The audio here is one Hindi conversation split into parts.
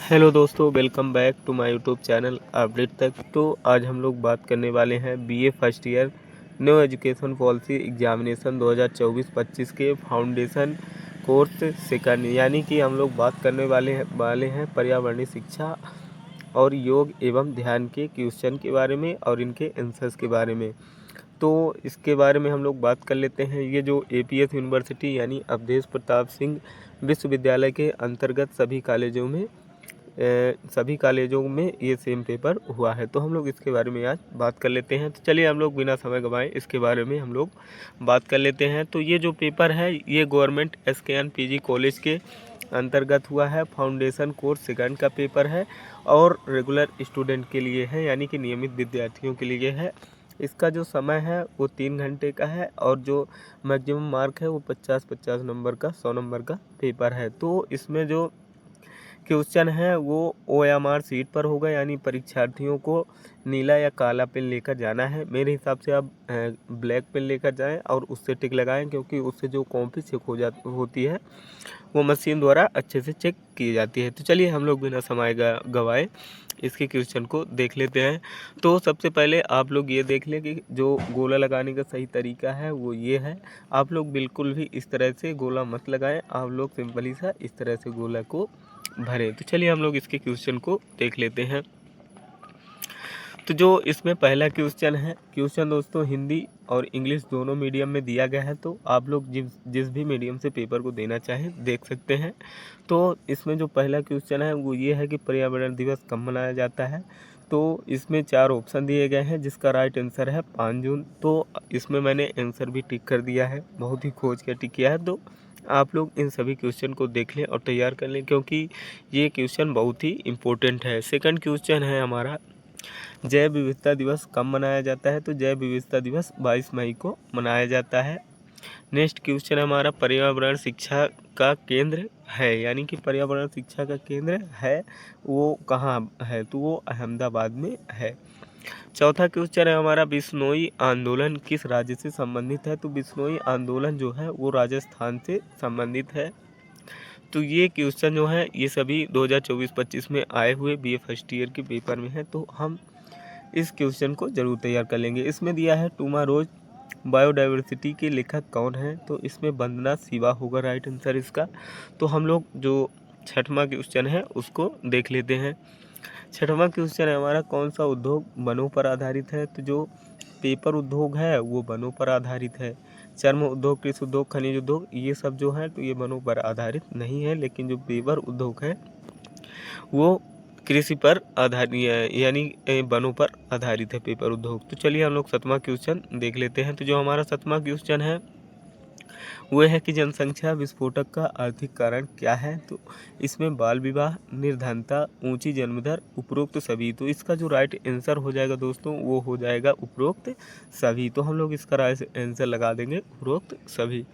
हेलो दोस्तों, welcome back to my YouTube channel update तक। तो आज हम लोग बात करने वाले हैं BA first year new education policy examination 2024-25 के फाउंडेशन कोर्स सेकंड, यानी कि हम लोग बात करने वाले हैं पर्यावरणीय शिक्षा और योग एवं ध्यान के क्वेश्चन के बारे में और इनके आंसर्स के बारे में। तो इसके बारे में हम लोग बात कर लेते हैं। ये जो एपीएस यूनिवर्सिटी यानी अवधेश प्रताप सिंह विश्वविद्यालय के अंतर्गत सभी कॉलेजों में ये सेम पेपर हुआ है। तो हम लोग इसके बारे में आज बात कर लेते हैं। तो चलिए हम लोग बिना समय गंवाए इसके बारे में हम लोग बात कर लेते हैं। तो ये जो पेपर है ये गवर्नमेंट एसकेएन पीजी कॉलेज के अंतर्गत हुआ है। फाउंडेशन कोर्स सेकंड का पेपर है और रेगुलर स्टूडेंट के लिए है, यानी कि नियमित विद्यार्थियों के लिए है। इसका जो समय है वो 3 घंटे का है और जो मैक्सिमम मार्क है वो 50-50 नंबर का 100 नंबर का पेपर है। तो इसमें जो क्वेश्चन है वो OMR सीट पर होगा, यानी परीक्षार्थियों को नीला या काला पेन लेकर जाना है। मेरे हिसाब से आप ब्लैक पेन लेकर जाएं और उससे टिक लगाएं, क्योंकि उससे जो कॉपी चेक होती है वो मशीन द्वारा अच्छे से चेक की जाती है। तो चलिए हम लोग बिना समय गवाए इसके क्वेश्चन को देख लेते हैं। तो सबसे पहले आप लोग ये देख लें कि जो गोला लगाने का सही तरीका है वो ये है। आप लोग बिल्कुल भी इस तरह से गोला मत लगाएं, आप लोग सिंपली सा इस तरह से गोला को भरें। तो चलिए हम लोग इसके क्वेश्चन को देख लेते हैं। तो जो इसमें पहला क्वेश्चन दोस्तों हिंदी और इंग्लिश दोनों मीडियम में दिया गया है। तो आप लोग जिस भी मीडियम से पेपर को देना चाहें देख सकते हैं। तो इसमें जो पहला क्वेश्चन है वो ये है कि पर्यावरण दिवस कब मनाया जाता है। तो इसमें 4 ऑप्शन दिए गए हैं, जिसका राइट आंसर है 5 जून। तो इसमें मैंने आंसर भी टिक कर दिया है, बहुत ही खोज कर टिक किया है। तो आप लोग इन सभी क्वेश्चन को देख लें और तैयार कर लें, क्योंकि ये क्वेश्चन बहुत ही इम्पोर्टेंट है। सेकंड क्वेश्चन है हमारा, जैव विविधता दिवस कब मनाया जाता है। तो जैव विविधता दिवस 22 मई को मनाया जाता है। नेक्स्ट क्वेश्चन हमारा, पर्यावरण शिक्षा का केंद्र है, यानी कि पर्यावरण शिक्षा का केंद्र है वो कहाँ है। तो वो अहमदाबाद में है। चौथा क्वेश्चन है हमारा, बिश्नोई आंदोलन किस राज्य से संबंधित है। तो बिश्नोई आंदोलन जो है वो राजस्थान से संबंधित है। तो ये क्वेश्चन जो है ये सभी 2024-25 में आए हुए बीए फर्स्ट ईयर के पेपर में है। तो हम इस क्वेश्चन को जरूर तैयार कर लेंगे। इसमें दिया है टुमारोज बायोडाइवर्सिटी के लेखक कौन है। तो इसमें वंदना शिवा होगा राइट आंसर इसका। तो हम लोग जो छठवां क्वेश्चन है उसको देख लेते हैं। छठवां क्वेश्चन है हमारा, कौन सा उद्योग वनों पर आधारित है। तो जो पेपर उद्योग है वो वनों पर आधारित है। चर्म उद्योग, कृषि उद्योग, खनिज उद्योग ये सब जो है तो ये वनों पर आधारित नहीं है, लेकिन जो पेपर उद्योग है वो कृषि पर आधारित यानी वनों पर आधारित है पेपर उद्योग। तो चलिए हम लोग 7वां क्वेश्चन देख लेते हैं। तो जो हमारा 7वां क्वेश्चन है वो है कि जनसंख्या विस्फोटक का आर्थिक कारण क्या है। तो इसमें बाल विवाह, निर्धनता, ऊंची जन्मदर, उपरोक्त सभी। तो इसका जो राइट आंसर हो जाएगा दोस्तों वो हो जाएगा उपरोक्त सभी। तो हम लोग इसका राइट आंसर लगा देंगे उपरोक्त सभी।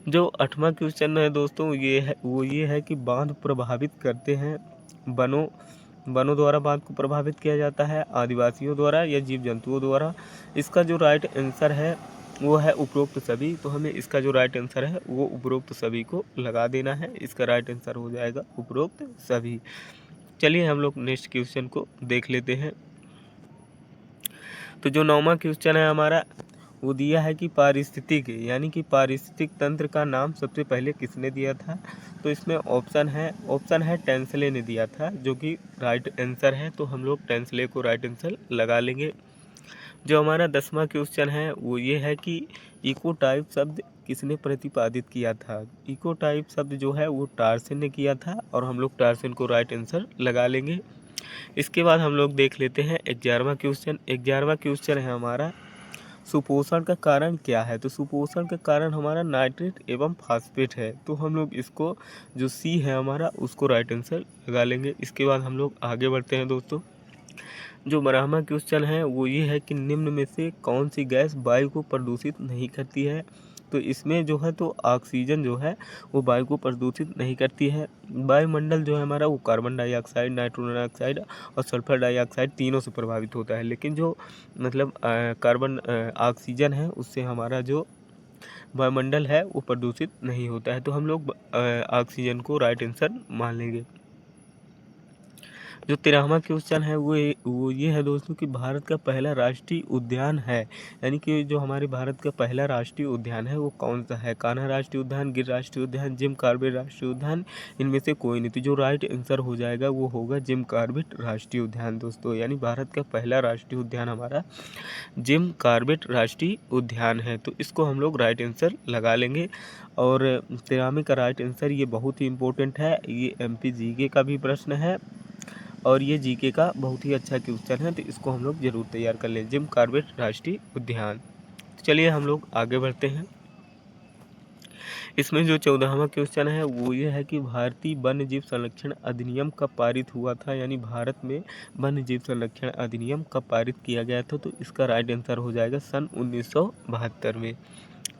जो 8वां क्वेश्चन है दोस्तों ये है कि बांध प्रभावित करते हैं वनों द्वारा बांध को प्रभावित किया जाता है, आदिवासियों द्वारा या जीव जंतुओं द्वारा। इसका जो राइट आंसर है वो है उपरोक्त सभी। तो हमें इसका जो राइट आंसर है वो उपरोक्त सभी को लगा देना है। इसका राइट आंसर हो जाएगा उपरोक्त सभी। चलिए हम लोग नेक्स्ट क्वेश्चन को देख लेते हैं। तो जो 9वां क्वेश्चन है हमारा वो दिया है कि पारिस्थितिक तंत्र का नाम सबसे पहले किसने दिया था। तो इसमें ऑप्शन है टेंसले ने दिया था, जो कि राइट आंसर है। तो हम लोग टेंसले को राइट आंसर लगा लेंगे। जो हमारा 10वां क्वेश्चन है वो ये है कि इको टाइप शब्द किसने प्रतिपादित किया था। इको टाइप शब्द जो है वो टार्सन ने किया था, और हम लोग टार्सन को राइट आंसर लगा लेंगे। इसके बाद हम लोग देख लेते हैं 11वां क्वेश्चन। 11वां क्वेश्चन है हमारा, सुपोषण का कारण क्या है। तो सुपोषण का कारण हमारा नाइट्रेट एवं फास्फेट है। तो हम लोग इसको जो सी है हमारा उसको राइट आंसर लगा लेंगे। इसके बाद हम लोग आगे बढ़ते हैं दोस्तों। जो 12वां क्वेश्चन है वो ये है कि निम्न में से कौन सी गैस वायु को प्रदूषित नहीं करती है। तो इसमें जो है तो ऑक्सीजन जो है वो वायु को प्रदूषित नहीं करती है। वायुमंडल जो है हमारा वो कार्बन डाइऑक्साइड, नाइट्रोजन डाइऑक्साइड और सल्फर डाइऑक्साइड तीनों से प्रभावित होता है, लेकिन जो मतलब ऑक्सीजन है उससे हमारा जो वायुमंडल है वो प्रदूषित नहीं होता है। तो हम लोग ऑक्सीजन को राइट आंसर मान लेंगे। जो 13वां क्वेश्चन है वो ये है दोस्तों कि भारत का पहला राष्ट्रीय उद्यान है, यानी कि जो हमारे भारत का पहला राष्ट्रीय उद्यान है वो कौन सा है। कान्हा राष्ट्रीय उद्यान, गिर राष्ट्रीय उद्यान, जिम कॉर्बेट राष्ट्रीय उद्यान, इनमें से कोई नहीं। तो जो राइट आंसर हो जाएगा वो होगा जिम कॉर्बेट राष्ट्रीय उद्यान दोस्तों, यानी भारत का पहला राष्ट्रीय उद्यान हमारा जिम कॉर्बेट राष्ट्रीय उद्यान है। तो इसको हम लोग राइट आंसर लगा लेंगे। और 13वें का राइट आंसर ये बहुत ही इम्पोर्टेंट है, ये एमपी जीके का भी प्रश्न है और ये जीके का बहुत ही अच्छा क्वेश्चन है, तो इसको हम लोग ज़रूर तैयार कर लें, जिम कॉर्बेट राष्ट्रीय उद्यान। तो चलिए हम लोग आगे बढ़ते हैं। इसमें जो 14वां क्वेश्चन है वो ये है कि भारतीय वन्य जीव संरक्षण अधिनियम कब पारित हुआ था, यानी भारत में वन्य जीव संरक्षण अधिनियम कब पारित किया गया था। तो इसका राइट आंसर हो जाएगा सन 1972 में।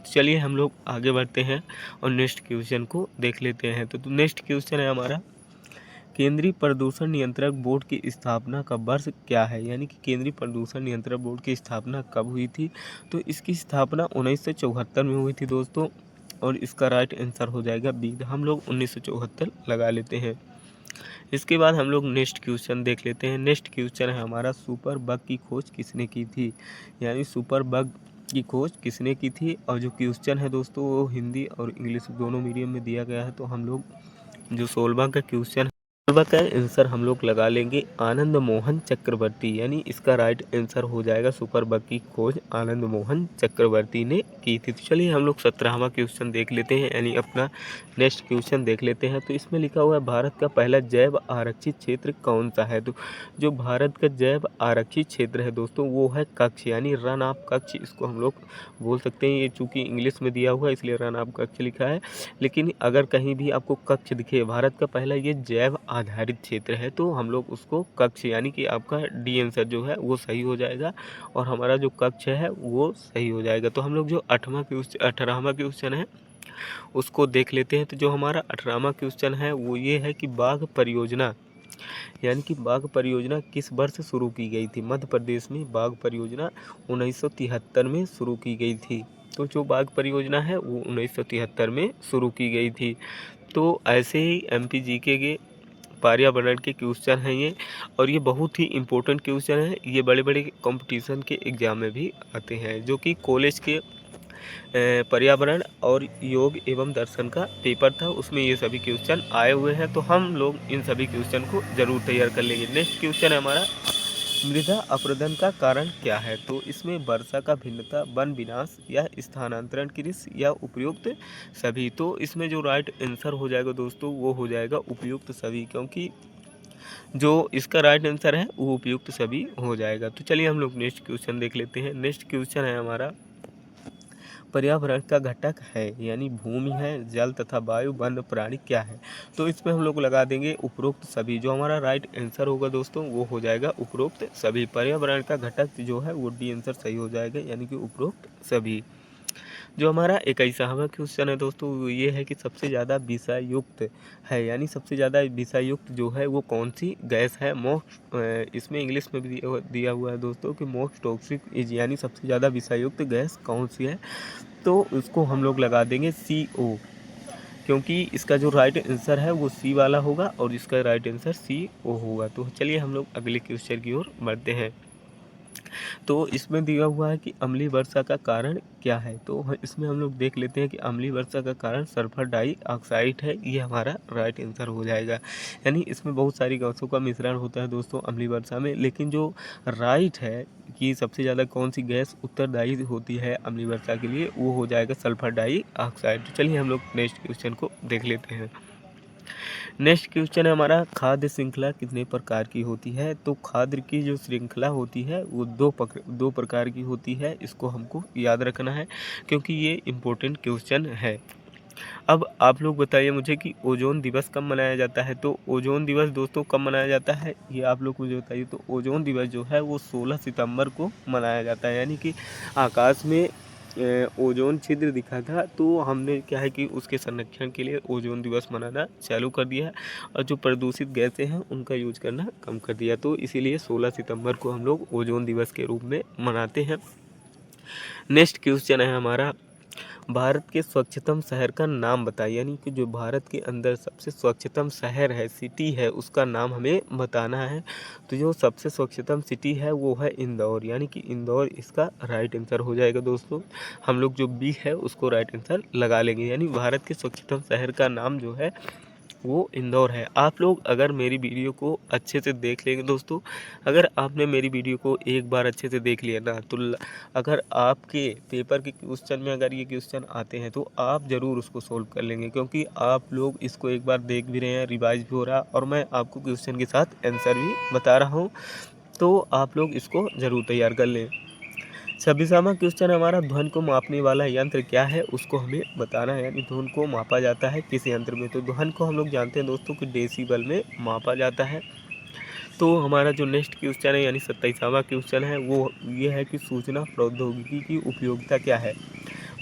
चलिए हम लोग आगे बढ़ते हैं और नेक्स्ट क्वेश्चन को देख लेते हैं। तो नेक्स्ट क्वेश्चन है हमारा, केंद्रीय प्रदूषण नियंत्रक बोर्ड की स्थापना का वर्ष क्या है, यानी कि केंद्रीय प्रदूषण नियंत्रण बोर्ड की स्थापना कब हुई थी। तो इसकी स्थापना 1974 में हुई थी दोस्तों, और इसका राइट आंसर हो जाएगा बी, हम लोग 1974 लगा लेते हैं। इसके बाद हम लोग नेक्स्ट क्वेश्चन देख लेते हैं। नेक्स्ट क्वेश्चन है हमारा, सुपर बग की खोज किसने की थी, यानी सुपर बग की खोज किसने की थी। और जो क्वेश्चन है दोस्तों वो हिंदी और इंग्लिश दोनों मीडियम में दिया गया है। तो हम लोग जो 16वां का क्वेश्चन 16वां का आंसर हम लोग लगा लेंगे आनंद मोहन चक्रवर्ती, यानी इसका राइट आंसर हो जाएगा सुपर बग की खोज आनंद मोहन चक्रवर्ती ने की थी। तो चलिए हम लोग 17वां क्वेश्चन देख लेते हैं, यानी अपना नेक्स्ट क्वेश्चन देख लेते हैं। तो इसमें लिखा हुआ है भारत का पहला जैव आरक्षित क्षेत्र कौन सा है। तो जो भारत का जैव आरक्षित क्षेत्र है दोस्तों वो है कच्छ, यानी रन ऑफ कच्छ इसको हम लोग बोल सकते हैं। ये चूँकि इंग्लिश में दिया हुआ है इसलिए रन ऑफ कच्छ लिखा है, लेकिन अगर कहीं भी आपको कच्छ दिखे, भारत का पहला ये जैव आधारित क्षेत्र है, तो हम लोग उसको कच्छ, यानी कि आपका डी आंसर जो है वो सही हो जाएगा और हमारा जो कच्छ है वो सही हो जाएगा। तो हम लोग जो 18वां क्वेश्चन है उसको देख लेते हैं। तो जो हमारा 18वां क्वेश्चन है वो ये है कि बाघ परियोजना, यानी कि बाघ परियोजना किस वर्ष शुरू की गई थी। मध्य प्रदेश में बाघ परियोजना 1973 में शुरू की गई थी। तो जो बाघ परियोजना है वो 1973 में शुरू की गई थी। तो ऐसे ही एमपी जीके के पर्यावरण के क्वेश्चन हैं ये, और ये बहुत ही इम्पोर्टेंट क्वेश्चन है। ये बड़े बड़े कंपटीशन के एग्ज़ाम में भी आते हैं, जो कि कॉलेज के पर्यावरण और योग एवं दर्शन का पेपर था, उसमें ये सभी क्वेश्चन आए हुए हैं। तो हम लोग इन सभी क्वेश्चन को ज़रूर तैयार कर लेंगे। नेक्स्ट क्वेश्चन है हमारा, मृदा अपरदन का कारण क्या है। तो इसमें वर्षा का भिन्नता, वन विनाश या स्थानांतरण कृषि या उपयुक्त सभी। तो इसमें जो राइट आंसर हो जाएगा दोस्तों वो हो जाएगा उपयुक्त सभी, क्योंकि जो इसका राइट आंसर है वो उपयुक्त सभी हो जाएगा। तो चलिए हम लोग नेक्स्ट क्वेश्चन देख लेते हैं। नेक्स्ट क्वेश्चन है हमारा, पर्यावरण का घटक है, यानी भूमि है, जल तथा वायु, वन, प्राणी क्या है। तो इसमें हम लोग लगा देंगे उपरोक्त सभी। जो हमारा राइट आंसर होगा दोस्तों वो हो जाएगा उपरोक्त सभी। पर्यावरण का घटक जो है वो डी आंसर सही हो जाएगा, यानी कि उपरोक्त सभी। जो हमारा 21वां क्वेश्चन है दोस्तों वो ये है कि सबसे ज़्यादा विषायुक्त है, यानी सबसे ज़्यादा विषायुक्त जो है वो कौन सी गैस है। मोस्ट, इसमें इंग्लिश में भी दिया हुआ है दोस्तों कि मोस्ट टॉक्सिक इज, यानी सबसे ज़्यादा विषायुक्त गैस कौन सी है। तो उसको हम लोग लगा देंगे CO, क्योंकि इसका जो राइट आंसर है वो सी वाला होगा और इसका राइट आंसर CO होगा। तो चलिए हम लोग अगले क्वेश्चन की ओर बढ़ते हैं। तो इसमें दिया हुआ है कि अम्लीय वर्षा का कारण क्या है। तो इसमें हम लोग देख लेते हैं कि अम्लीय वर्षा का कारण सल्फर डाइऑक्साइड है, ये हमारा राइट आंसर हो जाएगा। यानी इसमें बहुत सारी गैसों का मिश्रण होता है दोस्तों अम्लीय वर्षा में, लेकिन जो राइट है कि सबसे ज़्यादा कौन सी गैस उत्तरदायी होती है अम्लीय वर्षा के लिए, वो हो जाएगा सल्फर डाइऑक्साइड। तो चलिए हम लोग नेक्स्ट क्वेश्चन को देख लेते हैं। नेक्स्ट क्वेश्चन है हमारा, खाद्य श्रृंखला कितने प्रकार की होती है। तो खाद्य की जो श्रृंखला होती है वो दो प्रकार की होती है, इसको हमको याद रखना है क्योंकि ये इम्पोर्टेंट क्वेश्चन है। अब आप लोग बताइए मुझे कि ओजोन दिवस कब मनाया जाता है। तो ओजोन दिवस दोस्तों कब मनाया जाता है ये आप लोग मुझे बताइए। तो ओजोन दिवस जो है वो 16 सितंबर को मनाया जाता है, यानी कि आकाश में ओजोन छिद्र दिखा था, तो हमने क्या है कि उसके संरक्षण के लिए ओजोन दिवस मनाना चालू कर दिया है और जो प्रदूषित गैसें हैं उनका यूज करना कम कर दिया। तो इसीलिए 16 सितंबर को हम लोग ओजोन दिवस के रूप में मनाते हैं। नेक्स्ट क्वेश्चन है हमारा, भारत के स्वच्छतम शहर का नाम बताइए, यानी कि जो भारत के अंदर सबसे स्वच्छतम शहर है, सिटी है, उसका नाम हमें बताना है। तो जो सबसे स्वच्छतम सिटी है वो है इंदौर, यानी कि इंदौर इसका राइट आंसर हो जाएगा दोस्तों। हम लोग जो बी है उसको राइट आंसर लगा लेंगे, यानी भारत के स्वच्छतम शहर का नाम जो है वो इंदौर है। आप लोग अगर मेरी वीडियो को अच्छे से देख लेंगे दोस्तों, अगर आपने मेरी वीडियो को एक बार अच्छे से देख लिया ना, तो अगर आपके पेपर के क्वेश्चन में अगर ये क्वेश्चन आते हैं तो आप ज़रूर उसको सोल्व कर लेंगे, क्योंकि आप लोग इसको एक बार देख भी रहे हैं, रिवाइज भी हो रहा है और मैं आपको क्वेश्चन के साथ आंसर भी बता रहा हूँ। तो आप लोग इसको ज़रूर तैयार कर लें। 26वां क्वेश्चन हमारा, ध्वनि को मापने वाला यंत्र क्या है, उसको हमें बताना है, यानी ध्वनि को मापा जाता है किस यंत्र में। तो ध्वनि को हम लोग जानते हैं दोस्तों कि डेसिबल में मापा जाता है। तो हमारा जो नेक्स्ट क्वेश्चन है यानी 27वां क्वेश्चन है वो ये है कि सूचना प्रौद्योगिकी की उपयोगिता क्या है,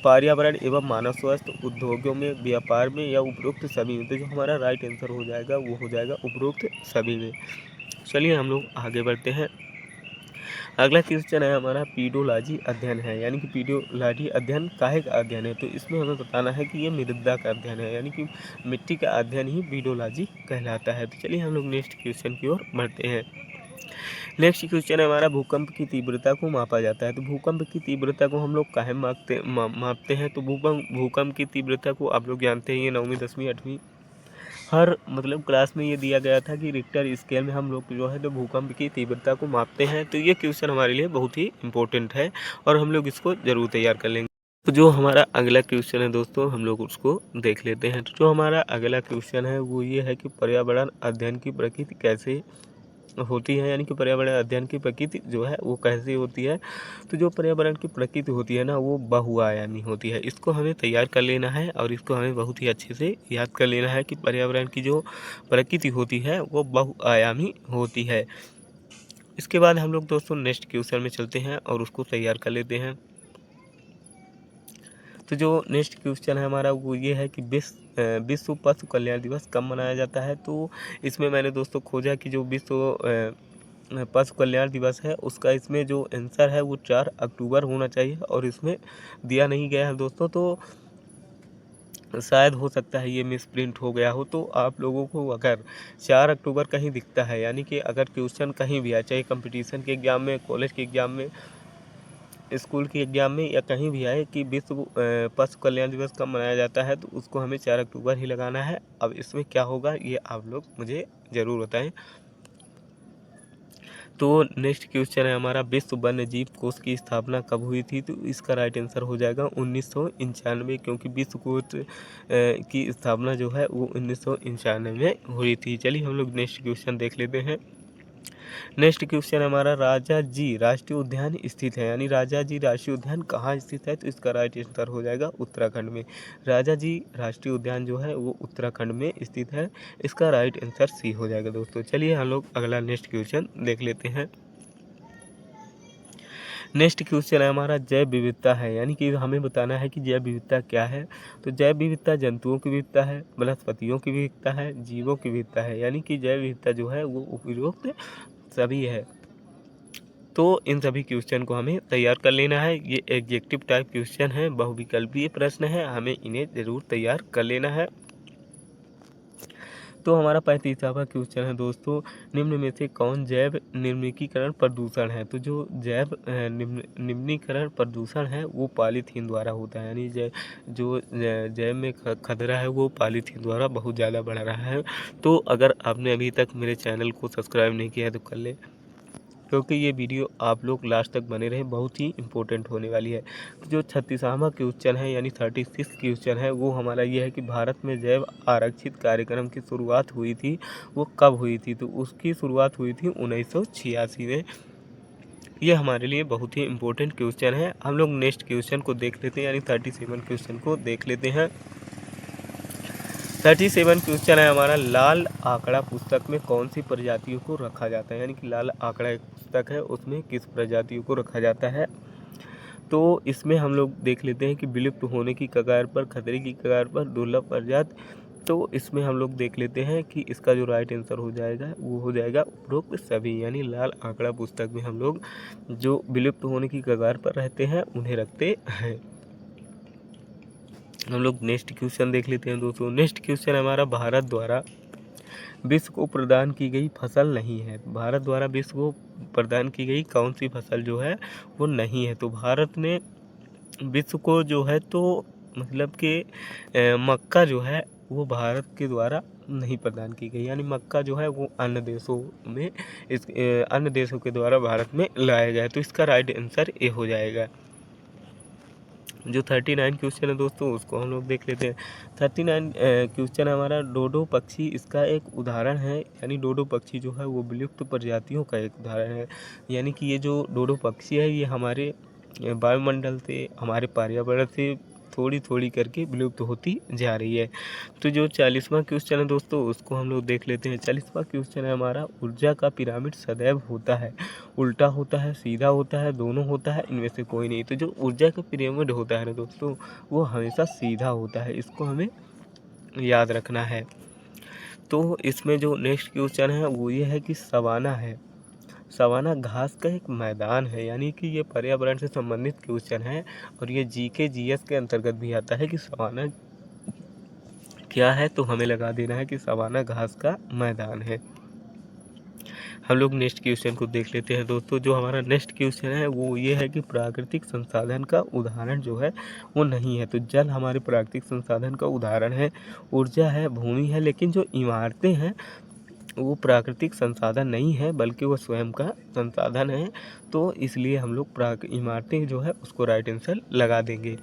पर्यावरण एवं मानव स्वास्थ्य, उद्योगों में, व्यापार में या उपरोक्त सभी में। तो जो हमारा राइट आंसर हो जाएगा वो हो जाएगा उपरोक्त सभी में। चलिए हम लोग आगे बढ़ते हैं। अगला क्वेश्चन है हमारा, पीडोलॉजी अध्ययन है, यानी कि पीडोलॉजी अध्ययन काहे का अध्ययन है। तो इसमें हमें बताना है कि ये मृदा का अध्ययन है, यानी कि मिट्टी का अध्ययन ही पीडोलॉजी कहलाता है। तो चलिए हम लोग नेक्स्ट क्वेश्चन की ओर बढ़ते हैं। नेक्स्ट क्वेश्चन है हमारा, भूकंप की तीव्रता को मापा जाता है। तो भूकंप की तीव्रता को हम लोग काहे मापते हैं। तो भूकंप की तीव्रता को आप लोग जानते हैं, ये 9वीं 10वीं 8वीं हर मतलब क्लास में ये दिया गया था कि रिक्टर स्केल में हम लोग जो है तो भूकंप की तीव्रता को मापते हैं। तो ये क्वेश्चन हमारे लिए बहुत ही इम्पोर्टेंट है और हम लोग इसको ज़रूर तैयार कर लेंगे। तो जो हमारा अगला क्वेश्चन है दोस्तों, हम लोग उसको देख लेते हैं। तो जो हमारा अगला क्वेश्चन है वो ये है कि पर्यावरण अध्ययन की प्रकृति कैसे होती है, यानी कि पर्यावरण अध्ययन की प्रकृति जो है वो कैसे होती है। तो जो पर्यावरण की प्रकृति होती है ना वो बहुआयामी होती है। इसको हमें तैयार कर लेना है और इसको हमें बहुत ही अच्छे से याद कर लेना है कि पर्यावरण की जो प्रकृति होती है वो बहुआयामी होती है। इसके बाद हम लोग दोस्तों नेक्स्ट क्वेश्चन में चलते हैं और उसको तैयार कर लेते हैं। तो जो नेक्स्ट क्वेश्चन है हमारा वो ये है कि विश्व पशु कल्याण दिवस कब मनाया जाता है। तो इसमें मैंने दोस्तों खोजा कि जो विश्व पशु कल्याण दिवस है उसका इसमें जो आंसर है वो 4 अक्टूबर होना चाहिए और इसमें दिया नहीं गया है दोस्तों। तो शायद हो सकता है ये मिस प्रिंट हो गया हो। तो आप लोगों को अगर 4 अक्टूबर कहीं दिखता है, यानी कि अगर क्वेश्चन कहीं भी आए, चाहे कंपटीशन के एग्ज़ाम में, कॉलेज के एग्ज़ाम में, स्कूल के एग्ज़ाम में या कहीं भी आए कि विश्व पशु कल्याण दिवस कब मनाया जाता है, तो उसको हमें 4 अक्टूबर ही लगाना है। अब इसमें क्या होगा ये आप लोग मुझे ज़रूर बताएं। तो नेक्स्ट क्वेश्चन है हमारा, विश्व वन्य जीव कोष की स्थापना कब हुई थी। तो इसका राइट आंसर हो जाएगा 1991, क्योंकि विश्व कोष की स्थापना जो है वो 1991 में हुई थी। चलिए हम लोग नेक्स्ट क्वेश्चन देख लेते हैं। नेक्स्ट क्वेश्चन हमारा, राजा जी राष्ट्रीय उद्यान स्थित है, यानी राजा जी राष्ट्रीय उद्यान कहाँ स्थित है। तो इसका राइट आंसर हो जाएगा उत्तराखंड में। राजा जी राष्ट्रीय उद्यान जो है वो उत्तराखंड में स्थित है। इसका राइट आंसर सी हो जाएगा दोस्तों। चलिए हम लोग अगला नेक्स्ट क्वेश्चन देख लेते हैं। नेक्स्ट क्वेश्चन है हमारा, जैव विविधता है, यानी कि हमें बताना है कि जैव विविधता क्या है। तो जैव विविधता जंतुओं की विविधता है, वनस्पतियों की विविधता है, जीवों की विविधता है, यानी कि जैव विविधता जो है वो उपयुक्त सभी है। तो इन सभी क्वेश्चन को हमें तैयार कर लेना है। ये एग्जेक्टिव टाइप क्वेश्चन है, बहुविकल्पीय प्रश्न है, हमें इन्हें ज़रूर तैयार कर लेना है। तो हमारा 35वां क्वेश्चन है दोस्तों, निम्न में से कौन जैव निम्नीकरण प्रदूषण है। तो जो जैव निम्नीकरण प्रदूषण है वो पॉलीथीन द्वारा होता है, यानी जो जैव में खतरा है वो पॉलीथीन द्वारा बहुत ज़्यादा बढ़ रहा है। तो अगर आपने अभी तक मेरे चैनल को सब्सक्राइब नहीं किया है तो कर ले, क्योंकि ये वीडियो आप लोग लास्ट तक बने रहें, बहुत ही इंपॉर्टेंट होने वाली है। तो जो 36वां क्वेश्चन है यानी 36 क्वेश्चन है वो हमारा ये है कि भारत में जैव आरक्षित कार्यक्रम की शुरुआत हुई थी वो कब हुई थी। तो उसकी शुरुआत हुई थी 1986 में। ये हमारे लिए बहुत ही इंपॉर्टेंट क्वेश्चन है। हम लोग नेक्स्ट क्वेश्चन को देख लेते हैं, यानी 37 क्वेश्चन को देख लेते हैं। 37 क्वेश्चन है हमारा, लाल आंकड़ा पुस्तक में कौन सी प्रजातियों को रखा जाता है, यानी कि लाल आंकड़ा एक पुस्तक है उसमें किस प्रजातियों को रखा जाता है। तो इसमें हम लोग देख लेते हैं कि विलुप्त होने की कगार पर, खतरे की कगार पर, दुर्लभ प्रजाति। तो इसमें हम लोग देख लेते हैं कि इसका जो राइट आंसर हो जाएगा वो हो जाएगा उपरोक्त सभी, यानी लाल आंकड़ा पुस्तक में हम लोग जो विलुप्त होने की कगार पर रहते हैं उन्हें रखते हैं। हम लोग नेक्स्ट क्वेश्चन देख लेते हैं दोस्तों। नेक्स्ट क्वेश्चन हमारा, भारत द्वारा विश्व को प्रदान की गई फसल नहीं है। भारत द्वारा विश्व को प्रदान की गई कौन सी फसल जो है वो नहीं है। तो भारत ने विश्व को जो है तो मतलब कि मक्का जो है वो भारत के द्वारा नहीं प्रदान की गई, यानी मक्का जो है वो अन्य देशों में अन्य देशों के द्वारा भारत में लाया गया है। तो इसका राइट आंसर ए हो जाएगा। जो 39 क्वेश्चन है दोस्तों उसको हम लोग देख लेते हैं। 39 क्वेश्चन हमारा, डोडो पक्षी इसका एक उदाहरण है, यानी डोडो पक्षी जो है वो विलुप्त प्रजातियों का एक उदाहरण है। यानी कि ये जो डोडो पक्षी है ये हमारे वायुमंडल से, हमारे पर्यावरण से थोड़ी थोड़ी करके विलुप्त होती जा रही है। तो जो 40वां क्वेश्चन है दोस्तों उसको हम लोग देख लेते हैं। 40वां क्वेश्चन है हमारा, ऊर्जा का पिरामिड सदैव होता है, उल्टा होता है, सीधा होता है, दोनों होता है, इनमें से कोई नहीं। तो जो ऊर्जा का पिरामिड होता है ना दोस्तों वो हमेशा सीधा होता है, इसको हमें याद रखना है। तो इसमें जो नेक्स्ट क्वेश्चन है वो ये है कि सवाना है। सवाना घास का एक मैदान है, यानी कि ये पर्यावरण से संबंधित क्वेश्चन है और ये जीके जीएस के अंतर्गत भी आता है कि सवाना क्या है। तो हमें लगा देना है कि सवाना घास का मैदान है। हम लोग नेक्स्ट क्वेश्चन को देख लेते हैं दोस्तों। जो हमारा नेक्स्ट क्वेश्चन है वो ये है कि प्राकृतिक संसाधन का उदाहरण जो है वो नहीं है। तो जल हमारे प्राकृतिक संसाधन का उदाहरण है, ऊर्जा है, भूमि है, लेकिन जो इमारतें हैं वो प्राकृतिक संसाधन नहीं है बल्कि वो स्वयं का संसाधन है। तो इसलिए हम लोग इमारतें जो है उसको राइट आंसर लगा देंगे।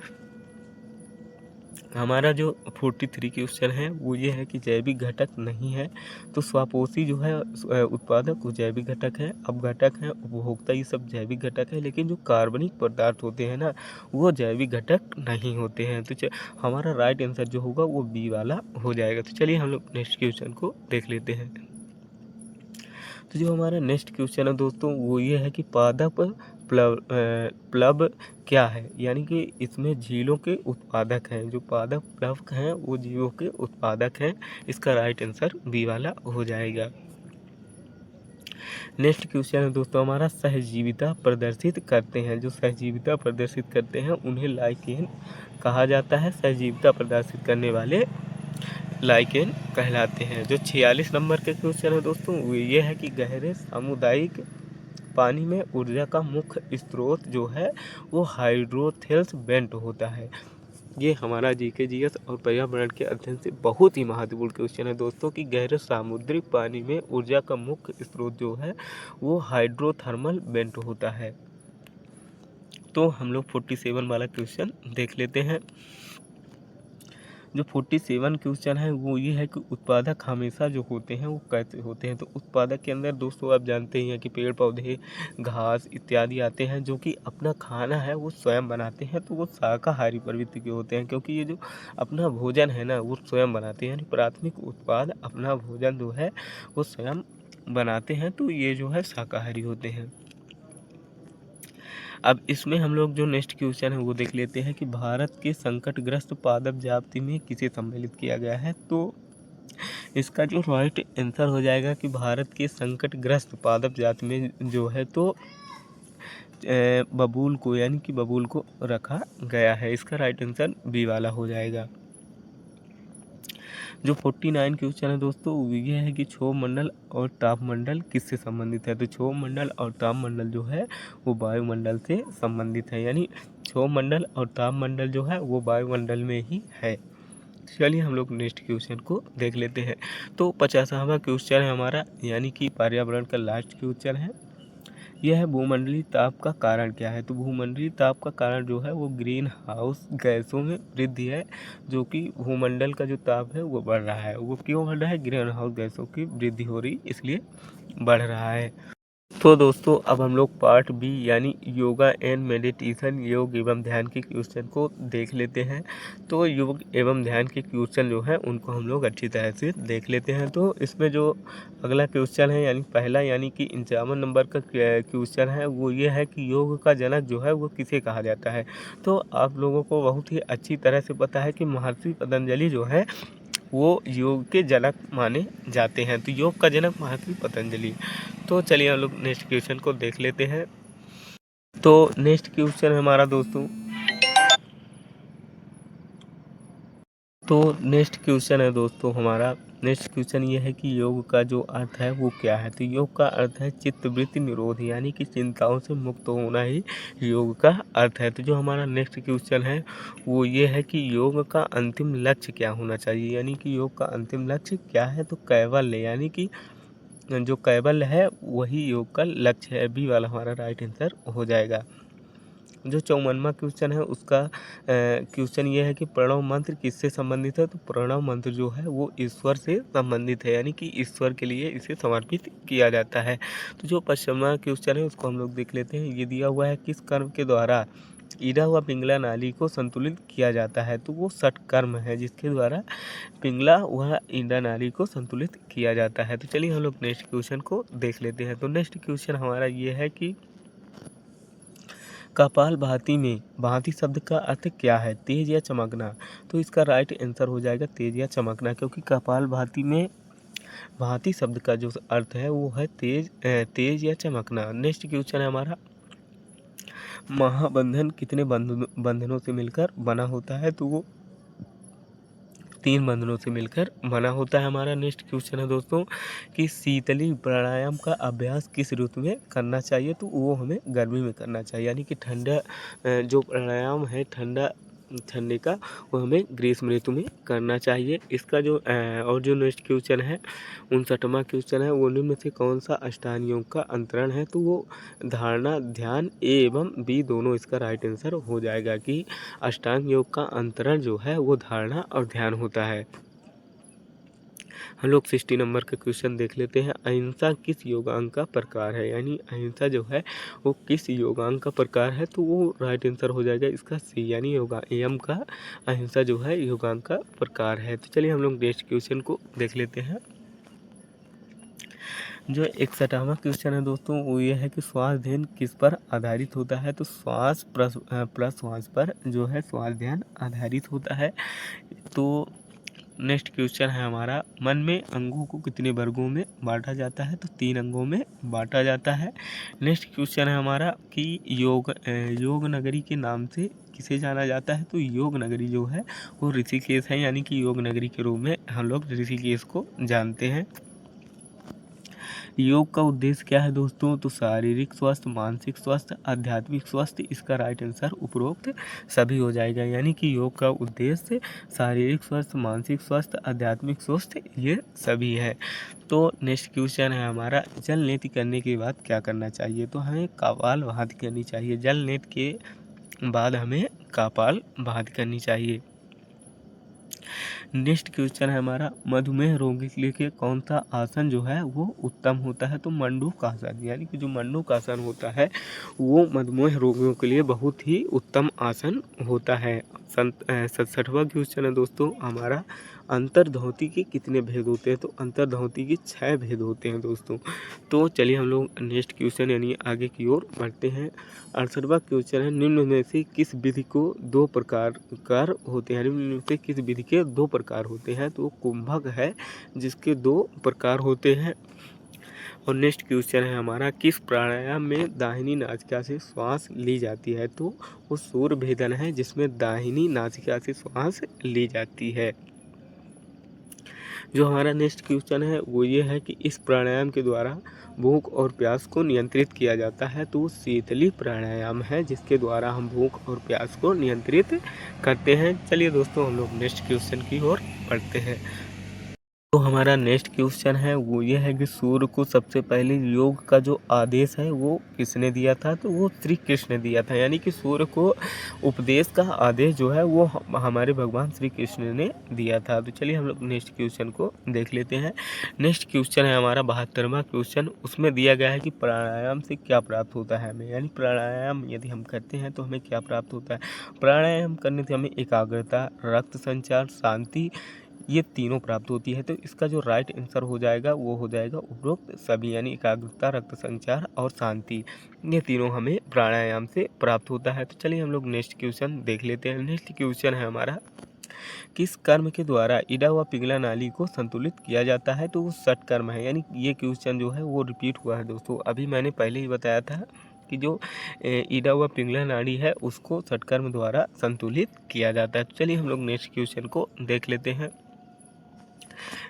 हमारा जो 43 क्वेश्चन है वो ये है कि जैविक घटक नहीं है। तो स्वापोषी जो है उत्पादक वो जैविक घटक है, अपघटक है, उपभोक्ता, ये सब जैविक घटक है, लेकिन जो कार्बनिक पदार्थ होते हैं ना वो जैविक घटक नहीं होते हैं। तो हमारा राइट आंसर जो होगा वो बी वाला हो जाएगा। तो चलिए हम लोग नेक्स्ट क्वेश्चन को देख लेते हैं। तो जो हमारा नेक्स्ट क्वेश्चन है दोस्तों वो ये है कि पादप प्लब क्या है, यानी कि इसमें झीलों के उत्पादक हैं। जो पादप प्लवक हैं वो झीलों के उत्पादक हैं, इसका राइट आंसर बी वाला हो जाएगा। नेक्स्ट क्वेश्चन है दोस्तों हमारा, सहजीविता प्रदर्शित करते हैं। जो सहजीविता प्रदर्शित करते हैं उन्हें लाइकेन कहा जाता है। सहजीविता प्रदर्शित करने वाले लाइकेन कहलाते हैं। जो 46 नंबर के क्वेश्चन है दोस्तों वो ये है कि गहरे सामुदायिक पानी में ऊर्जा का मुख्य स्रोत जो है वो हाइड्रोथेल्स वेंट होता है। ये हमारा जीके जीएस और पर्यावरण के अध्ययन से बहुत ही महत्वपूर्ण क्वेश्चन है दोस्तों कि गहरे सामुद्रिक पानी में ऊर्जा का मुख्य स्रोत जो है वो हाइड्रोथर्मल वेंट होता है। तो हम लोग 47 वाला क्वेश्चन देख लेते हैं। जो 47 क्वेश्चन है वो ये है कि उत्पादक हमेशा जो होते हैं वो कैसे होते हैं। तो उत्पादक के अंदर दोस्तों आप जानते ही हैं कि पेड़ पौधे, घास इत्यादि आते हैं जो कि अपना खाना है वो स्वयं बनाते हैं। तो वो शाकाहारी प्रवृत्ति के होते हैं, क्योंकि ये जो अपना भोजन है ना वो स्वयं बनाते हैं, यानी प्राथमिक उत्पाद अपना भोजन जो है वो स्वयं बनाते हैं। तो ये जो है शाकाहारी होते हैं। अब इसमें हम लोग जो नेक्स्ट क्वेश्चन है वो देख लेते हैं कि भारत के संकटग्रस्त पादप जाति में किसे सम्मिलित किया गया है। तो इसका जो राइट आंसर हो जाएगा कि भारत के संकटग्रस्त पादप जाति में जो है तो बबूल को, यानी कि बबूल को रखा गया है। इसका राइट आंसर बी वाला हो जाएगा। जो 49 क्वेश्चन है दोस्तों ये है कि क्षोभ मंडल और ताप मंडल किससे संबंधित है। तो क्षोभ मंडल और ताप मंडल जो है वो वायुमंडल से संबंधित है, यानी क्षोभ मंडल और ताप मंडल जो है वो वायुमंडल में ही है। चलिए हम लोग नेक्स्ट क्वेश्चन को देख लेते हैं। तो 50वां क्वेश्चन है हमारा, यानी कि पर्यावरण का लास्ट क्वेश्चन है। यह है भूमंडलीय ताप का कारण क्या है। तो भूमंडलीय ताप का कारण जो है वो ग्रीन हाउस गैसों में वृद्धि है, जो कि भूमंडल का जो ताप है वो बढ़ रहा है। वो क्यों बढ़ रहा है, ग्रीन हाउस गैसों की वृद्धि हो रही इसलिए बढ़ रहा है। तो दोस्तों अब हम लोग पार्ट बी यानी योगा एंड मेडिटेशन, योग एवं ध्यान के क्वेश्चन को देख लेते हैं। तो योग एवं ध्यान के क्वेश्चन जो है उनको हम लोग अच्छी तरह से देख लेते हैं। तो इसमें जो अगला क्वेश्चन है यानी पहला, यानी कि 51 नंबर का क्वेश्चन है वो ये है कि योग का जनक जो है वो किसे कहा जाता है। तो आप लोगों को बहुत ही अच्छी तरह से पता है कि महर्षि पतंजलि जो है वो योग के जनक माने जाते हैं। तो योग का जनक महर्षि पतंजलि। तो चलिए हम लोग नेक्स्ट क्वेश्चन को देख लेते हैं। तो नेक्स्ट क्वेश्चन हमारा दोस्तों तो नेक्स्ट क्वेश्चन है दोस्तों हमारा, नेक्स्ट क्वेश्चन ये है कि योग का जो अर्थ है वो क्या है। तो योग का अर्थ है चित्तवृत्ति निरोध, यानी कि चिंताओं से मुक्त होना ही योग का अर्थ है। तो जो हमारा नेक्स्ट क्वेश्चन है वो ये है कि योग का अंतिम लक्ष्य क्या होना चाहिए, यानी कि योग का अंतिम लक्ष्य क्या है। तो कैवल्य, यानी कि जो कैवल्य है वही योग का लक्ष्य है। बी वाला हमारा राइट आंसर हो जाएगा। जो 54वां क्वेश्चन है उसका क्वेश्चन ये है कि प्रणव मंत्र किससे संबंधित है। तो प्रणव मंत्र जो है वो ईश्वर से संबंधित है, यानी कि ईश्वर के लिए इसे समर्पित किया जाता है। तो जो 55वां क्वेश्चन है उसको हम लोग देख लेते हैं। ये दिया हुआ है किस कर्म के द्वारा ईड़ा हुआ पिंगला नाली को संतुलित किया जाता है। तो वो षटकर्म है जिसके द्वारा पिंगला व ईड़ा नाली को संतुलित किया जाता है। तो चलिए हम लोग नेक्स्ट क्वेश्चन को देख लेते हैं। तो नेक्स्ट क्वेश्चन हमारा ये है कि कपालभाति में भांति शब्द का अर्थ क्या है, तेज या चमकना। तो इसका राइट आंसर हो जाएगा तेज या चमकना, क्योंकि कपालभाति में भांति शब्द का जो अर्थ है वो है तेज या चमकना। नेक्स्ट क्वेश्चन है हमारा, महाबंधन कितने बंधनों से मिलकर बना होता है। तो वो 3 बंधनों से मिलकर बना होता है। हमारा नेक्स्ट क्वेश्चन है दोस्तों कि शीतली प्राणायाम का अभ्यास किस ऋतु में करना चाहिए। तो वो हमें गर्मी में करना चाहिए, यानी कि ठंडा जो प्राणायाम है ठंडे का वो हमें ग्रीष्म ऋतु में करना चाहिए। इसका जो और जो नेक्स्ट क्वेश्चन है 59वां क्वेश्चन है, वो निम्न में से कौन सा अष्टांग योग का अंतरण है। तो वो धारणा, ध्यान ए एवं बी दोनों इसका राइट आंसर हो जाएगा कि अष्टांग योग का अंतरण जो है वो धारणा और ध्यान होता है। हम लोग 60 नंबर का क्वेश्चन देख लेते हैं। अहिंसा किस योगांग का प्रकार है, यानी अहिंसा जो है वो किस योगांग का प्रकार है। तो वो राइट आंसर हो जाएगा इसका सी, यानी योगा एम का अहिंसा जो है योगांग का प्रकार है। तो चलिए हम लोग नेक्स्ट क्वेश्चन को देख लेते हैं। जो 61वां क्वेश्चन है दोस्तों वो ये है कि श्वास ध्यान किस पर आधारित होता है। तो श्वास प्लस श्वास पर जो है श्वास ध्यान आधारित होता है। तो नेक्स्ट क्वेश्चन है हमारा, मन में अंगों को कितने वर्गों में बांटा जाता है। तो 3 अंगों में बांटा जाता है। नेक्स्ट क्वेश्चन है हमारा कि योग नगरी के नाम से किसे जाना जाता है। तो योग नगरी जो है वो ऋषिकेश है, यानी कि योग नगरी के रूप में हम लोग ऋषिकेश को जानते हैं। योग का उद्देश्य क्या है दोस्तों। तो शारीरिक स्वास्थ्य, मानसिक स्वास्थ्य, आध्यात्मिक स्वास्थ्य, इसका राइट आंसर उपरोक्त सभी हो जाएगा, यानी कि योग का उद्देश्य शारीरिक स्वास्थ्य, मानसिक स्वास्थ्य, आध्यात्मिक स्वास्थ्य ये सभी है। तो नेक्स्ट क्वेश्चन है हमारा, जल नेति करने के बाद क्या करना चाहिए। तो हमें कपालभाति करनी चाहिए। जल नेति के बाद हमें कपालभाति करनी चाहिए। नेक्स्ट क्वेश्चन है हमारा, मधुमेह रोगी के लिए कौन सा आसन जो है वो उत्तम होता है। तो मंडूक आसन, यानी कि जो मंडूक आसन होता है वो मधुमेह रोगियों के लिए बहुत ही उत्तम आसन होता है। 67वां क्वेश्चन है दोस्तों हमारा, अंतर्धोती के कितने भेद होते हैं। तो अंतर्धोती के 6 भेद होते हैं दोस्तों। तो चलिए हम लोग नेक्स्ट क्वेश्चन यानी आगे की ओर बढ़ते हैं। 68वां क्वेश्चन है, निम्न में से किस विधि को 2 प्रकार होते हैं। निम्न में से किस विधि के 2 प्रकार होते हैं। तो कुंभक है जिसके 2 प्रकार होते हैं। और नेक्स्ट क्वेश्चन है हमारा, किस प्राणायाम में दाहिनी नासिका से श्वास ली जाती है। तो वो सूर्य भेदन है जिसमें दाहिनी नासिका से श्वास ली जाती है। जो हमारा नेक्स्ट क्वेश्चन है वो ये है कि इस प्राणायाम के द्वारा भूख और प्यास को नियंत्रित किया जाता है। तो शीतली प्राणायाम है जिसके द्वारा हम भूख और प्यास को नियंत्रित करते हैं। चलिए दोस्तों हम लोग नेक्स्ट क्वेश्चन की ओर बढ़ते हैं। तो हमारा नेक्स्ट क्वेश्चन है वो ये है कि सूर्य को सबसे पहले योग का जो आदेश है वो किसने दिया था। तो वो श्री कृष्ण ने दिया था, यानी कि सूर्य को उपदेश का आदेश जो है वो हमारे भगवान श्री कृष्ण ने दिया था। तो चलिए हम लोग नेक्स्ट क्वेश्चन को देख लेते हैं। नेक्स्ट क्वेश्चन है हमारा 72वां क्वेश्चन, उसमें दिया गया है कि प्राणायाम से क्या प्राप्त होता है हमें, यानी प्राणायाम यदि हम करते हैं तो हमें क्या प्राप्त होता है। प्राणायाम करने से हमें एकाग्रता, रक्त संचार, शांति ये तीनों प्राप्त होती है। तो इसका जो राइट आंसर हो जाएगा वो हो जाएगा उपरोक्त सभी, यानी एकाग्रता, रक्त संचार और शांति, ये तीनों हमें प्राणायाम से प्राप्त होता है। तो चलिए हम लोग नेक्स्ट क्वेश्चन देख लेते हैं। नेक्स्ट क्वेश्चन है हमारा, किस कर्म के द्वारा ईड़ा व पिंगला नाली को संतुलित किया जाता है। तो वो षट कर्म है, यानी ये क्वेश्चन जो है वो रिपीट हुआ है दोस्तों। अभी मैंने पहले ही बताया था कि जो ईडा व पिंगला नाड़ी है उसको षटकर्म द्वारा संतुलित किया जाता है। तो चलिए हम लोग नेक्स्ट क्वेश्चन को देख लेते हैं।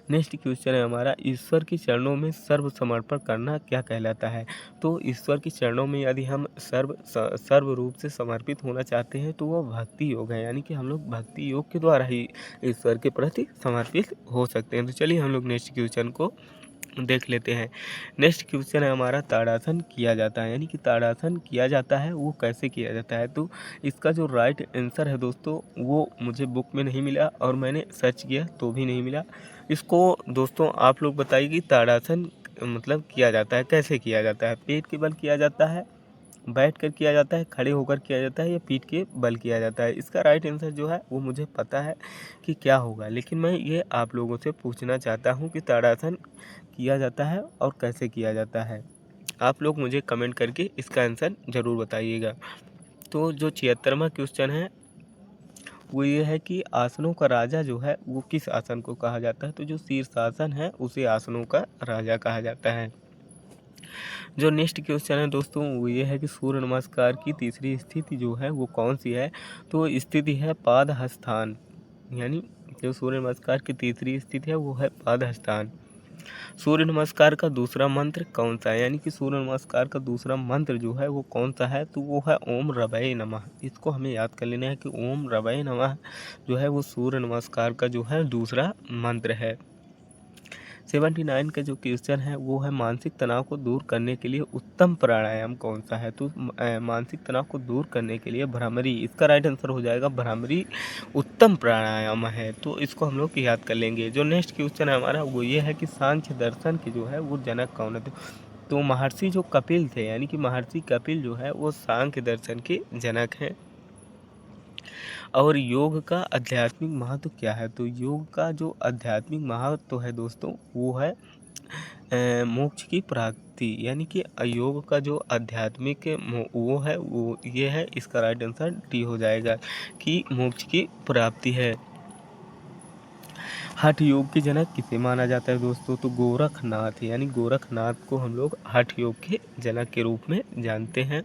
नेक्स्ट क्वेश्चन है हमारा, ईश्वर के चरणों में सर्व समर्पण करना क्या कहलाता है? तो ईश्वर के चरणों में यदि हम सर्व रूप से समर्पित होना चाहते हैं तो वह भक्ति योग है, यानी कि हम लोग भक्ति योग के द्वारा ही ईश्वर के प्रति समर्पित हो सकते हैं। तो चलिए हम लोग नेक्स्ट क्वेश्चन को देख लेते हैं। नेक्स्ट क्वेश्चन है हमारा, ताड़ासन किया जाता है, यानी कि ताड़ासन किया जाता है वो कैसे किया जाता है? तो इसका जो राइट आंसर है दोस्तों वो मुझे बुक में नहीं मिला और मैंने सर्च किया तो भी नहीं मिला। इसको दोस्तों आप लोग बताइए कि ताड़ासन मतलब किया जाता है कैसे किया जाता है? पेट के बल किया जाता है, बैठ कर किया जाता है, खड़े होकर किया जाता है या पीठ के बल किया जाता है? इसका राइट आंसर जो है वो मुझे पता है कि क्या होगा, लेकिन मैं ये आप लोगों से पूछना चाहता हूँ कि ताड़ासन किया जाता है और कैसे किया जाता है? आप लोग मुझे कमेंट करके इसका आंसर ज़रूर बताइएगा। तो जो 76वां क्वेश्चन है वो ये है कि आसनों का राजा जो है वो किस आसन को कहा जाता है? तो जो शीर्षासन है उसे आसनों का राजा कहा जाता है। जो नेक्स्ट क्वेश्चन है दोस्तों वो ये है कि सूर्य नमस्कार की तीसरी स्थिति जो है वो कौन सी है? तो स्थिति है पादहस्तान, यानी जो सूर्य नमस्कार की तीसरी स्थिति है वो है पादहस्तान। सूर्य नमस्कार का दूसरा मंत्र कौन सा है? यानी कि सूर्य नमस्कार का दूसरा मंत्र जो है वो कौन सा है? तो वो है ओम रवये नमः। इसको हमें याद कर लेना है कि ओम रवये नमः जो है वो सूर्य नमस्कार का जो है दूसरा मंत्र है। 79 का जो क्वेश्चन है वो है, मानसिक तनाव को दूर करने के लिए उत्तम प्राणायाम कौन सा है? तो मानसिक तनाव को दूर करने के लिए भ्रामरी, इसका राइट आंसर हो जाएगा भ्रामरी उत्तम प्राणायाम है। तो इसको हम लोग याद कर लेंगे। जो नेक्स्ट क्वेश्चन है हमारा वो ये है कि सांख्य दर्शन के जो है वो जनक कौन है? तो महर्षि जो कपिल थे, यानी कि महर्षि कपिल जो है वो सांख्य दर्शन के जनक हैं। और योग का आध्यात्मिक महत्व क्या है? तो योग का जो आध्यात्मिक महत्व है दोस्तों वो है मोक्ष की प्राप्ति, यानी कि योग का जो आध्यात्मिक वो है वो ये है, इसका राइट आंसर डी हो जाएगा कि मोक्ष की प्राप्ति है। हठ योग के जनक किसे माना जाता है दोस्तों? तो गोरखनाथ, यानी गोरखनाथ को हम लोग हठ योग के जनक के रूप में जानते हैं।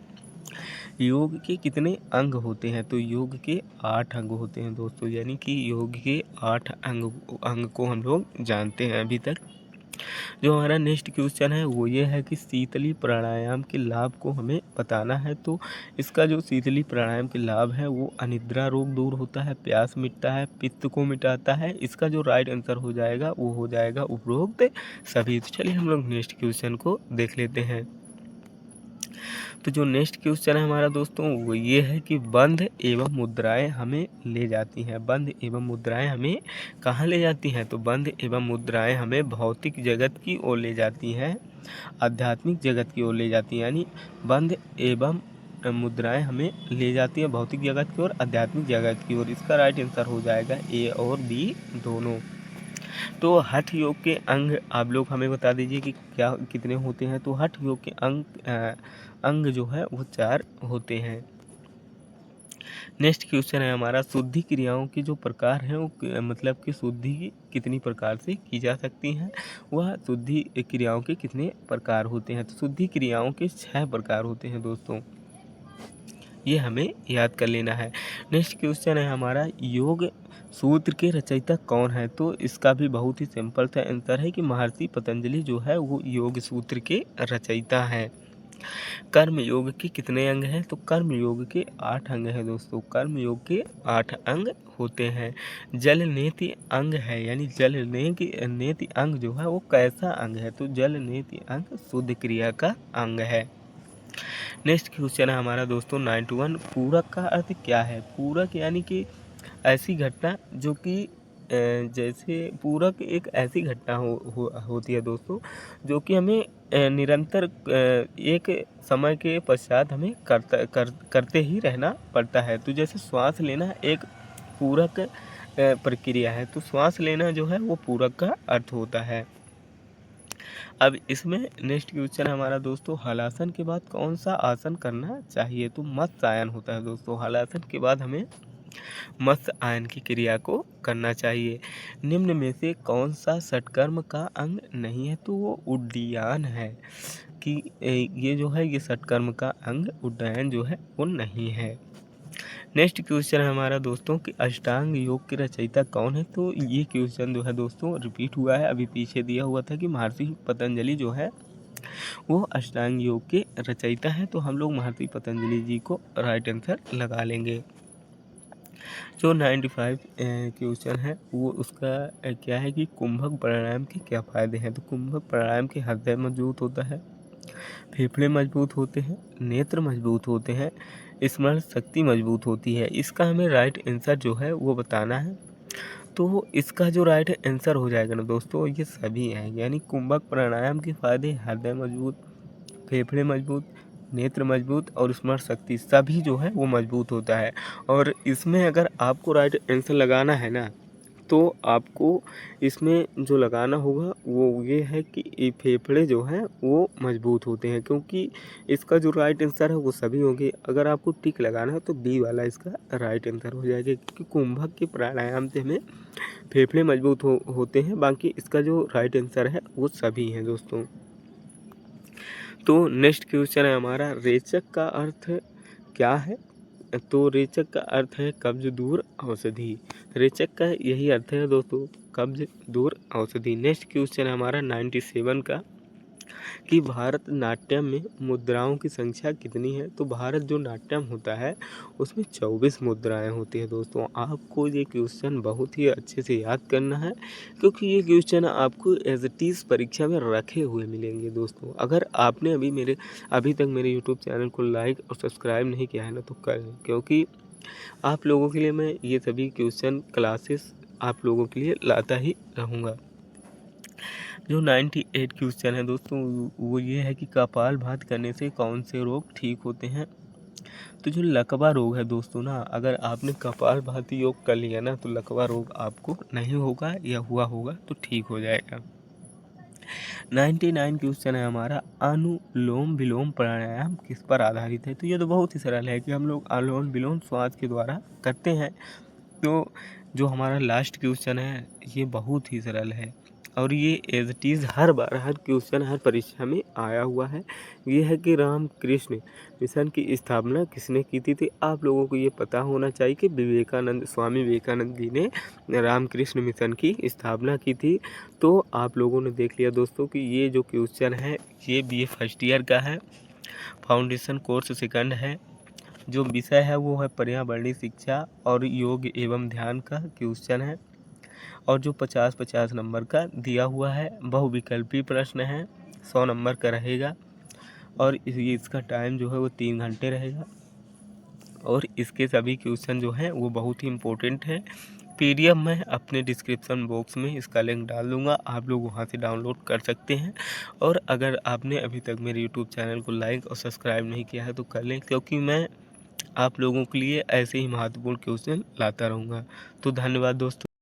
योग के कितने अंग होते हैं? तो योग के 8 अंग होते हैं दोस्तों, यानी कि योग के 8 अंग को हम लोग जानते हैं अभी तक। जो हमारा नेक्स्ट क्वेश्चन है वो ये है कि शीतली प्राणायाम के लाभ को हमें बताना है। तो इसका जो शीतली प्राणायाम के लाभ है वो अनिद्रा रोग दूर होता है, प्यास मिटता है, पित्त को मिटाता है। इसका जो राइट आंसर हो जाएगा वो हो जाएगा उपरोक्त सभी। तो चलिए हम लोग नेक्स्ट क्वेश्चन को देख लेते हैं। तो जो नेक्स्ट क्वेश्चन है हमारा दोस्तों वो ये है कि बंध एवं मुद्राएं हमें ले जाती हैं। बंध एवं मुद्राएं हमें कहाँ ले जाती हैं? तो बंध एवं मुद्राएं हमें भौतिक जगत की ओर ले जाती हैं, आध्यात्मिक जगत की ओर ले जाती हैं। यानी बंध एवं मुद्राएं हमें ले जाती हैं भौतिक जगत की ओर, आध्यात्मिक जगत की ओर। इसका राइट आंसर हो जाएगा ए और बी दोनों। तो हठ योग के अंग आप लोग हमें बता दीजिए कि क्या कितने होते हैं? तो हठ योग के अंग जो है वो 4 होते हैं। नेक्स्ट क्वेश्चन है हमारा, शुद्धि क्रियाओं की जो प्रकार हैं वो मतलब कि शुद्धि कितनी प्रकार से की जा सकती हैं? वह शुद्धि क्रियाओं के कितने प्रकार होते हैं? तो शुद्धि क्रियाओं के 6 प्रकार होते हैं दोस्तों, ये हमें याद कर लेना है। नेक्स्ट क्वेश्चन है हमारा, योग सूत्र के रचयिता कौन है? तो इसका भी बहुत ही सिंपल सा आंसर है कि महर्षि पतंजलि जो है वो योग सूत्र के रचयिता हैं। कर्म योग के कितने अंग हैं? तो कर्म योग के 8 अंग हैं दोस्तों, कर्म योग के 8 अंग होते हैं। जल नेति अंग है, यानी जल नेति अंग जो है वो कैसा अंग है? तो जल नेति अंग शुद्ध क्रिया का अंग है। नेक्स्ट क्वेश्चन है हमारा दोस्तों 91, पूरक का अर्थ क्या है? पूरक यानी कि ऐसी घटना जो कि जैसे पूरक एक ऐसी घटना होती है दोस्तों जो कि हमें निरंतर एक समय के पश्चात हमें करते ही रहना पड़ता है। तो जैसे श्वास लेना एक पूरक प्रक्रिया है, तो श्वास लेना जो है वो पूरक का अर्थ होता है। अब इसमें नेक्स्ट क्वेश्चन हमारा दोस्तों, हलासन के बाद कौन सा आसन करना चाहिए? तो मत्स्यायन होता है दोस्तों। हलासन के बाद हमें मत्स्य आयन की क्रिया को करना चाहिए। निम्न में से कौन सा षटकर्म का अंग नहीं है? तो वो उड्डयन है कि ये जो है ये षटकर्म का अंग उड्डयन जो है वो नहीं है। नेक्स्ट क्वेश्चन है हमारा दोस्तों कि अष्टांग योग के रचयिता कौन है? तो ये क्वेश्चन जो है दोस्तों रिपीट हुआ है, अभी पीछे दिया हुआ था कि महर्षि पतंजलि जो है वो अष्टांग योग के रचयिता है। तो हम लोग महर्षि पतंजलि जी को राइट आंसर लगा लेंगे। जो 95 क्वेश्चन है वो उसका क्या है कि कुंभक प्राणायाम के क्या फ़ायदे हैं? तो कुंभक प्राणायाम के हृदय मजबूत होता है, फेफड़े मजबूत होते हैं, नेत्र मजबूत होते हैं, स्मरण शक्ति मजबूत होती है। इसका हमें राइट आंसर जो है वो बताना है। तो इसका जो राइट आंसर हो जाएगा ना दोस्तों ये सभी हैं, यानी कुंभक प्राणायाम के फायदे हृदय मजबूत, फेफड़े मजबूत, नेत्र मजबूत और स्मरण शक्ति सभी जो है वो मजबूत होता है। और इसमें अगर आपको राइट आंसर लगाना है ना तो आपको इसमें जो लगाना होगा वो ये है कि ये फेफड़े जो हैं वो मजबूत होते हैं, क्योंकि इसका जो राइट आंसर है वो सभी होंगे। अगर आपको टिक लगाना है तो बी वाला इसका राइट आंसर हो जाएगा, क्योंकि कुंभक के प्राणायाम से हमें फेफड़े मजबूत होते हैं। बाकी इसका जो राइट आंसर है वो सभी हैं दोस्तों। तो नेक्स्ट क्वेश्चन है हमारा रेचक का अर्थ क्या है? तो रेचक का अर्थ है कब्ज दूर औषधि। रेचक का यही अर्थ है दोस्तों, कब्ज दूर औषधि। नेक्स्ट क्वेश्चन है हमारा 97 का कि भारत नाट्यम में मुद्राओं की संख्या कितनी है? तो भारत जो नाट्यम होता है उसमें 24 मुद्राएं होती है दोस्तों। आपको ये क्वेश्चन बहुत ही अच्छे से याद करना है, क्योंकि ये क्वेश्चन आपको एज इट इज़ परीक्षा में रखे हुए मिलेंगे दोस्तों। अगर आपने अभी तक मेरे यूट्यूब चैनल को लाइक और सब्सक्राइब नहीं किया है ना तो कर लें, क्योंकि आप लोगों के लिए मैं ये सभी क्वेश्चन क्लासेस आप लोगों के लिए लाता ही रहूँगा। जो 98 क्वेश्चन है दोस्तों वो ये है कि कपालभाति करने से कौन से रोग ठीक होते हैं? तो जो लकवा रोग है दोस्तों ना, अगर आपने कपालभाति योग कर लिया ना तो लकवा रोग आपको नहीं होगा, या हुआ होगा तो ठीक हो जाएगा। 99 क्वेश्चन है हमारा अनुलोम विलोम प्राणायाम किस पर आधारित है? तो ये तो बहुत ही सरल है कि हम लोग अनुलोम विलोम श्वास के द्वारा करते हैं। तो जो हमारा लास्ट क्वेश्चन है ये बहुत ही सरल है, और ये एज इट इज़ हर बार हर क्वेश्चन हर परीक्षा में आया हुआ है। ये है कि रामकृष्ण मिशन की स्थापना किसने की थी? तो आप लोगों को ये पता होना चाहिए कि स्वामी विवेकानंद जी ने रामकृष्ण मिशन की स्थापना की थी। तो आप लोगों ने देख लिया दोस्तों कि ये जो क्वेश्चन है ये BA फर्स्ट ईयर का है, फाउंडेशन कोर्स सेकंड है। जो विषय है वो है पर्यावरणीय शिक्षा और योग एवं ध्यान का क्वेश्चन है, और जो 50-50 नंबर का दिया हुआ है। बहुविकल्पी प्रश्न है, 100 नंबर का रहेगा, और इसका टाइम जो है वो 3 घंटे रहेगा। और इसके सभी क्वेश्चन जो हैं वो बहुत ही इम्पोर्टेंट है। PDF मैं अपने डिस्क्रिप्शन बॉक्स में इसका लिंक डाल दूँगा, आप लोग वहाँ से डाउनलोड कर सकते हैं। और अगर आपने अभी तक मेरे यूट्यूब चैनल को लाइक और सब्सक्राइब नहीं किया है तो कर लें, क्योंकि मैं आप लोगों के लिए ऐसे ही महत्वपूर्ण क्वेश्चन लाता रहूँगा। तो धन्यवाद दोस्तों।